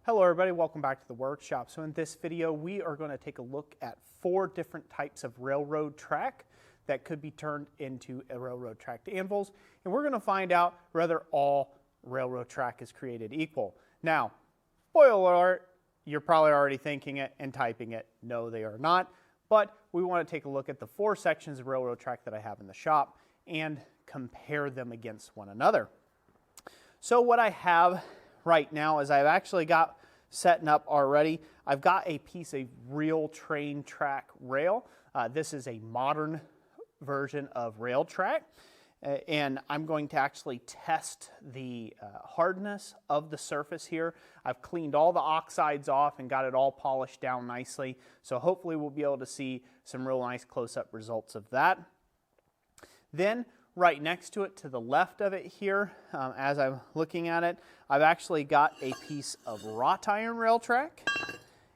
Hello everybody, welcome back to the workshop. So in this video we are going to take a look at 4 different types of railroad track that could be turned into a railroad track to anvils, and we're going to find out whether all railroad track is created equal. Now, spoiler alert, you're probably already thinking it and typing it. No, they are not, but we want to take a look at the 4 sections of railroad track that I have in the shop and compare them against one another. So what I have right now is I've actually got setting up already. I've got a piece of real train track rail. This is a modern version of rail track, and I'm going to actually test the hardness of the surface here. I've cleaned all the oxides off and got it all polished down nicely, so hopefully we'll be able to see some real nice close-up results of that. Then right next to it, to the left of it here, as I'm looking at it, I've actually got a piece of wrought iron rail track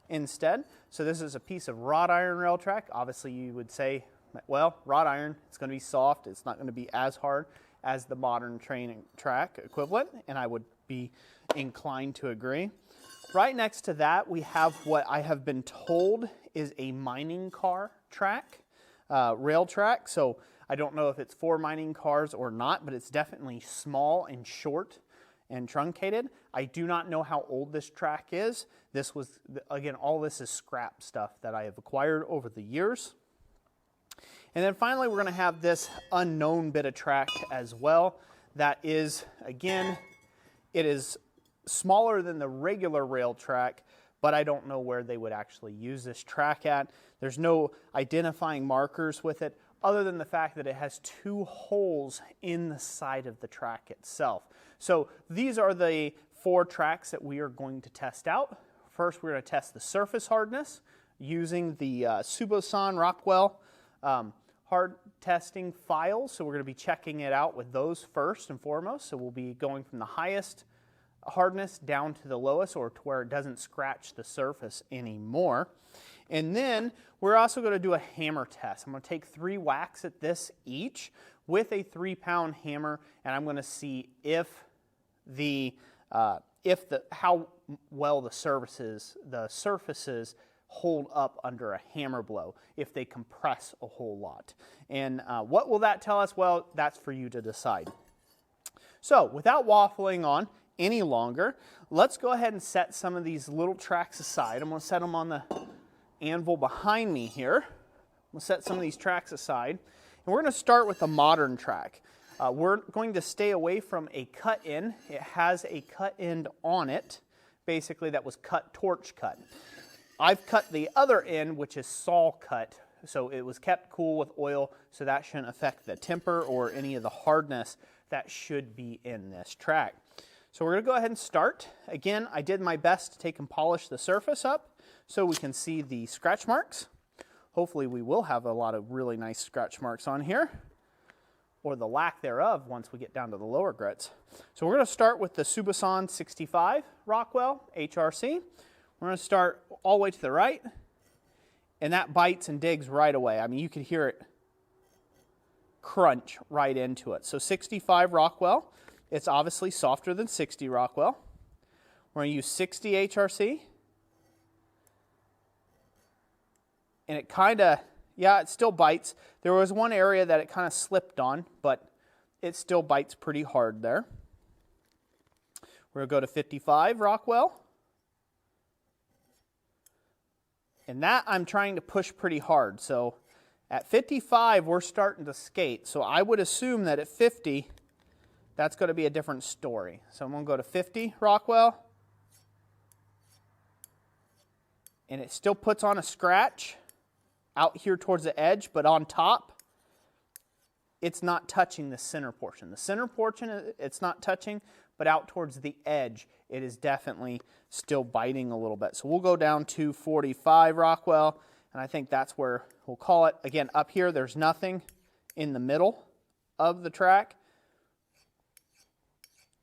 instead. So this is a piece of wrought iron rail track. Obviously you would say, well, wrought iron, it's going to be soft. It's not going to be as hard as the modern train track equivalent, and I would be inclined to agree. Right next to that, we have what I have been told is a mining car track, rail track. So I don't know if it's for mining cars or not, but it's definitely small and short and truncated. I do not know how old this track is. This was, again, all this is scrap stuff that I have acquired over the years. And then finally, we're going to have this unknown bit of track as well. That is, again, it is smaller than the regular rail track, but I don't know where they would actually use this track at. There's no identifying markers with it, other than the fact that it has 2 holes in the side of the track itself. So these are the 4 tracks that we are going to test out. First, we're going to test the surface hardness using the Subosan Rockwell hard testing files. So we're going to be checking it out with those first and foremost. So we'll be going from the highest hardness down to the lowest, or to where it doesn't scratch the surface anymore. And then we're also going to do a hammer test. I'm going to take 3 whacks at this each with a 3-pound hammer, and I'm going to see how well the surfaces hold up under a hammer blow, if they compress a whole lot. And what will that tell us? Well, that's for you to decide. So without waffling on any longer, let's go ahead and set some of these little tracks aside. I'm going to set them on the anvil behind me here. We'll set some of these tracks aside, and we're going to start with the modern track. We're going to stay away from a cut end. It has a cut end on it, basically, that was torch cut. I've cut the other end, which is saw cut, so it was kept cool with oil, so that shouldn't affect the temper or any of the hardness that should be in this track. So we're going to go ahead and start. Again, I did my best to take and polish the surface up so we can see the scratch marks. Hopefully we will have a lot of really nice scratch marks on here, or the lack thereof once we get down to the lower grits. So we're going to start with the Subosan 65 Rockwell HRC. We're going to start all the way to the right, and that bites and digs right away. I mean, you could hear it crunch right into it. So 65 Rockwell. It's obviously softer than 60 Rockwell. We're going to use 60 HRC. And it kind of, yeah, it still bites. There was one area that it kind of slipped on, but it still bites pretty hard there. We're going to go to 55 Rockwell. And that I'm trying to push pretty hard. So at 55, we're starting to skate. So I would assume that at 50, that's going to be a different story. So I'm going to go to 50 Rockwell. And it still puts on a scratch out here towards the edge, but on top, it's not touching the center portion. The center portion, it's not touching, but out towards the edge, it is definitely still biting a little bit. So we'll go down to 45 Rockwell, and I think that's where we'll call it. Again, up here, there's nothing in the middle of the track,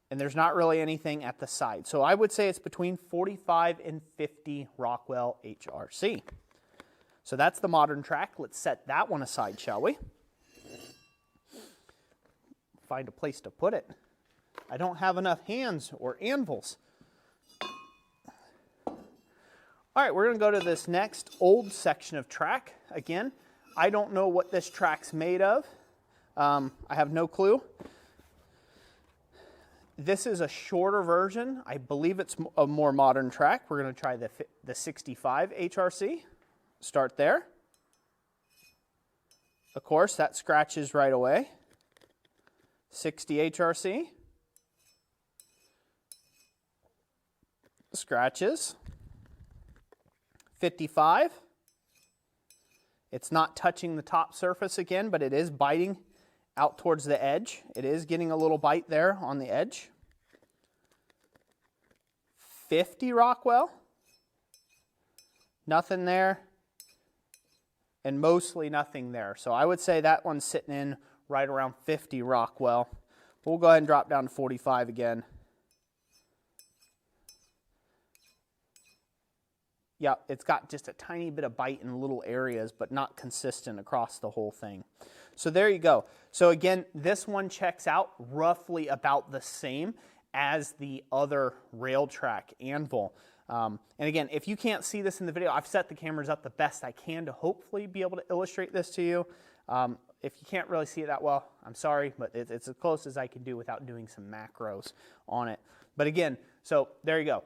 and there's not really anything at the side. So I would say it's between 45 and 50 Rockwell HRC. So that's the modern track. Let's set that one aside, shall we? Find a place to put it. I don't have enough hands or anvils. All right, we're going to go to this next old section of track. Again, I don't know what this track's made of. I have no clue. This is a shorter version. I believe it's a more modern track. We're going to try the 65 HRC. Start there. Of course, that scratches right away. 60 HRC. Scratches. 55. It's not touching the top surface again, but it is biting out towards the edge. It is getting a little bite there on the edge. 50 Rockwell. Nothing there. And mostly nothing there. So I would say that one's sitting in right around 50 Rockwell. We'll go ahead and drop down to 45 again. Yeah, it's got just a tiny bit of bite in little areas, but not consistent across the whole thing. So there you go. So again, this one checks out roughly about the same as the other rail track anvil. And again, if you can't see this in the video, I've set the cameras up the best I can to hopefully be able to illustrate this to you. If you can't really see it that well, I'm sorry, but it's as close as I can do without doing some macros on it. But again, so there you go.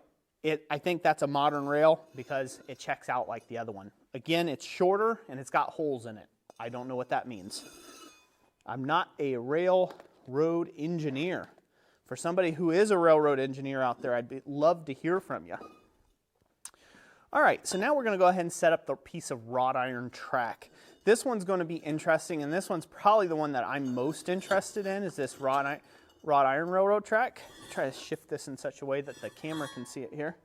I think that's a modern rail because it checks out like the other one. Again, it's shorter and it's got holes in it. I don't know what that means. I'm not a railroad engineer. For somebody who is a railroad engineer out there, I'd love to hear from you. All right, so now we're going to go ahead and set up the piece of wrought iron track. This one's going to be interesting, and this one's probably the one that I'm most interested in, is this wrought iron railroad track. Try to shift this in such a way that the camera can see it here.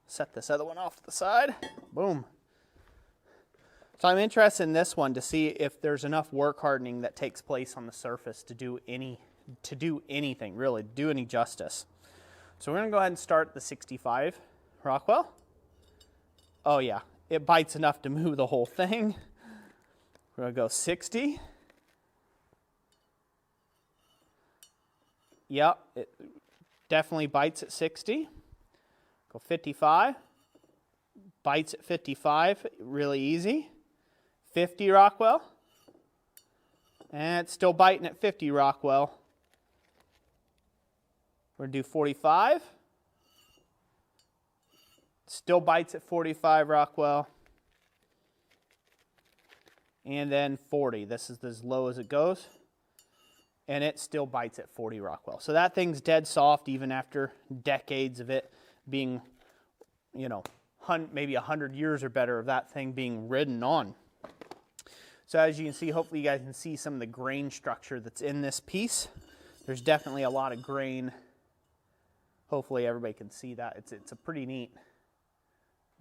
Set this other one off to the side. Boom. So I'm interested in this one to see if there's enough work hardening that takes place on the surface to do anything, really, do any justice. So we're going to go ahead and start the 65 Rockwell. Oh yeah, it bites enough to move the whole thing. We're going to go 60. Yep, it definitely bites at 60. Go 55. Bites at 55, really easy. 50 Rockwell. And it's still biting at 50 Rockwell. We're going to do 45. Still bites at 45 Rockwell. And then 40. This is as low as it goes. And it still bites at 40 Rockwell. So that thing's dead soft even after decades of it being, you know, maybe 100 years or better of that thing being ridden on. So as you can see, hopefully you guys can see some of the grain structure that's in this piece. There's definitely a lot of grain. Hopefully everybody can see that. It's a pretty neat,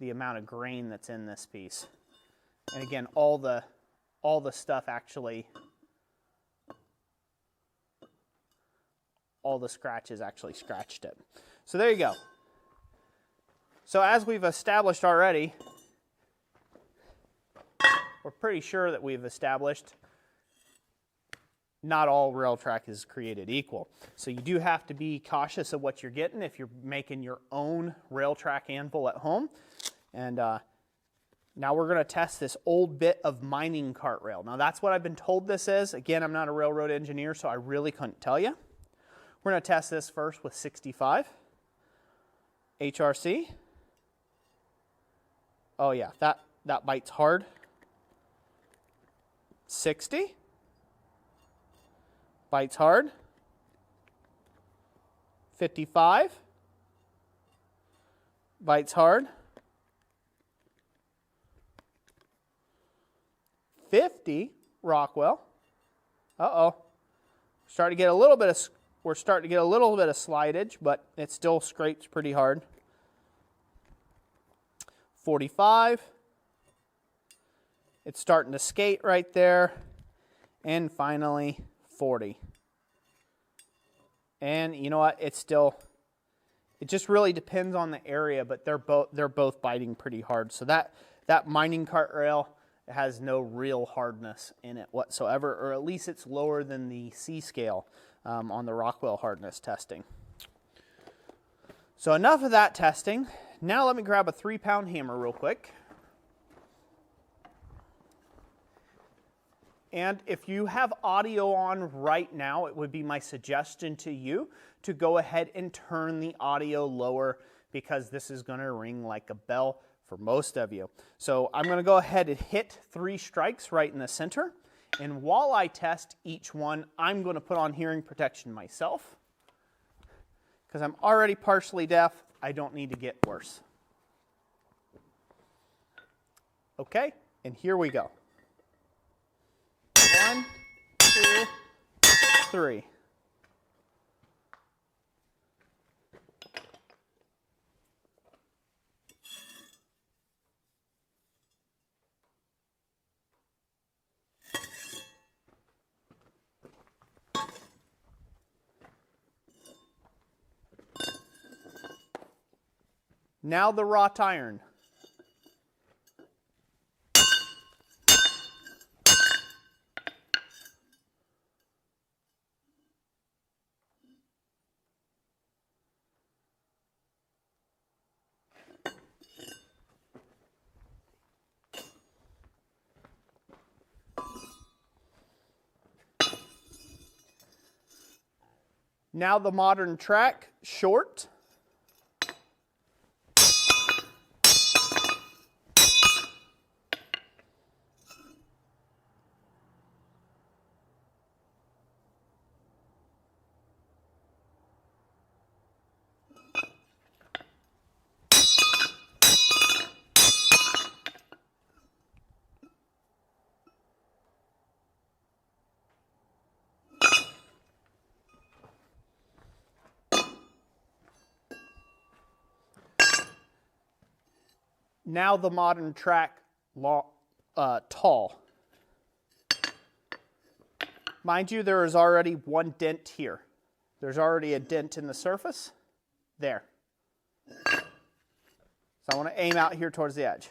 the amount of grain that's in this piece. And again, all the stuff actually, all the scratches actually scratched it. So there you go. So as we've established already, we're pretty sure that we've established not all rail track is created equal. So you do have to be cautious of what you're getting if you're making your own rail track anvil at home. And now we're going to test this old bit of mining cart rail. Now that's what I've been told this is. Again, I'm not a railroad engineer, so I really couldn't tell you. We're going to test this first with 65 HRC. Oh yeah, that bites hard. 60. Bites hard. 55. Bites hard. 50 Rockwell. Uh-oh. We're starting to get a little bit of slidage, but it still scrapes pretty hard. 45. It's starting to skate right there. And finally, 40. And you know what? It just really depends on the area, but they're both biting pretty hard. So that mining cart rail has no real hardness in it whatsoever, or at least it's lower than the C scale on the Rockwell hardness testing. So enough of that testing. Now let me grab a 3-pound hammer real quick. And if you have audio on right now, it would be my suggestion to you to go ahead and turn the audio lower, because this is going to ring like a bell for most of you. So I'm going to go ahead and hit 3 strikes right in the center. And while I test each one, I'm going to put on hearing protection myself, because I'm already partially deaf. I don't need to get worse. Okay, and here we go. 1, 2, 3. Now the wrought iron. Now the modern track, short. Now the modern track, tall. Mind you, there is already one dent here. There's already a dent in the surface. There. So I want to aim out here towards the edge.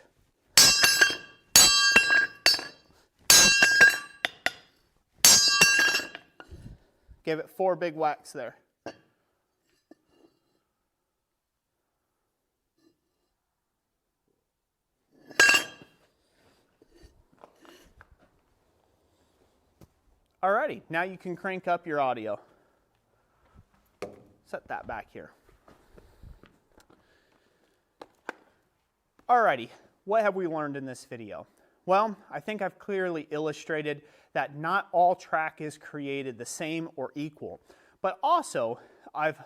Give it 4 big whacks there. Alrighty, now you can crank up your audio. Set that back here. Alrighty, what have we learned in this video? Well, I think I've clearly illustrated that not all track is created the same or equal, but also I've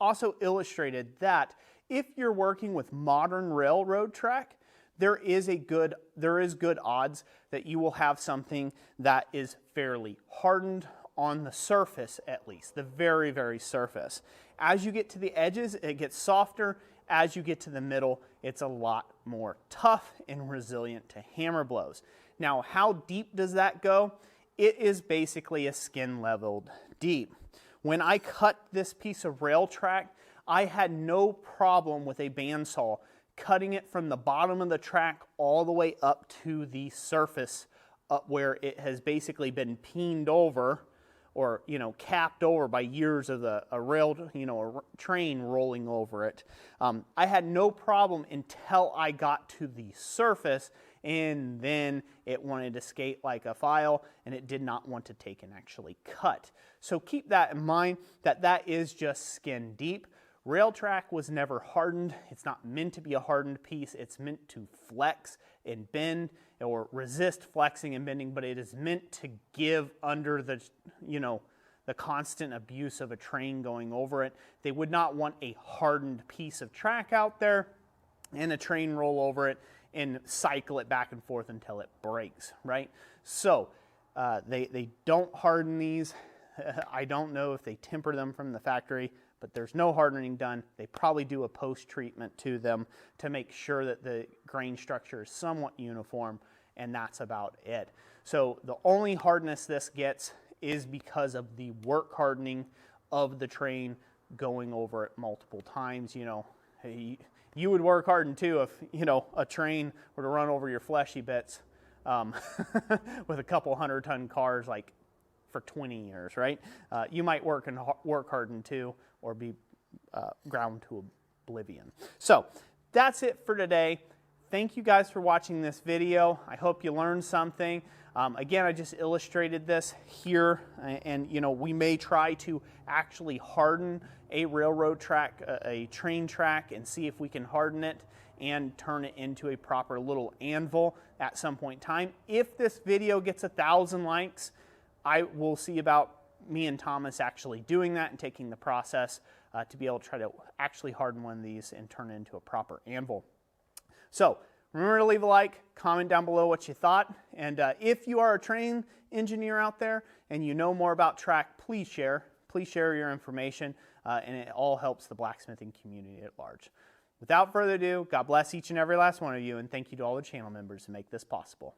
also illustrated that if you're working with modern railroad track, there is good odds that you will have something that is fairly hardened on the surface, at least, the very, very surface. As you get to the edges, it gets softer. As you get to the middle, it's a lot more tough and resilient to hammer blows. Now, how deep does that go? It is basically a skin leveled deep. When I cut this piece of rail track, I had no problem with a bandsaw cutting it from the bottom of the track all the way up to the surface, up where it has basically been peened over, or capped over by years of a train rolling over it. I had no problem until I got to the surface, and then it wanted to skate like a file, and it did not want to take and actually cut. So keep that in mind, that is just skin deep. Rail track was never hardened. It's not meant to be a hardened piece. It's meant to flex and bend, or resist flexing and bending, but it is meant to give under the, the constant abuse of a train going over it. They would not want a hardened piece of track out there and a train roll over it and cycle it back and forth until it breaks, right? So they don't harden these. I don't know if they temper them from the factory, but there's no hardening done. They probably do a post-treatment to them to make sure that the grain structure is somewhat uniform, and that's about it. So the only hardness this gets is because of the work hardening of the train going over it multiple times. You would work harden too if, a train were to run over your fleshy bits with a couple 100-ton cars like for 20 years, right? You might work harden too, or be ground to oblivion. So that's it for today. Thank you guys for watching this video. I hope you learned something. Again, I just illustrated this here, and you know, we may try to actually harden a railroad track, a train track, and see if we can harden it and turn it into a proper little anvil at some point in time. If this video gets 1,000 likes, I will see about me and Thomas actually doing that and taking the process to be able to try to actually harden one of these and turn it into a proper anvil. So remember to leave a like, comment down below what you thought, and if you are a train engineer out there and you know more about track, please share your information, and it all helps the blacksmithing community at large. Without further ado, God bless each and every last one of you, and thank you to all the channel members who make this possible.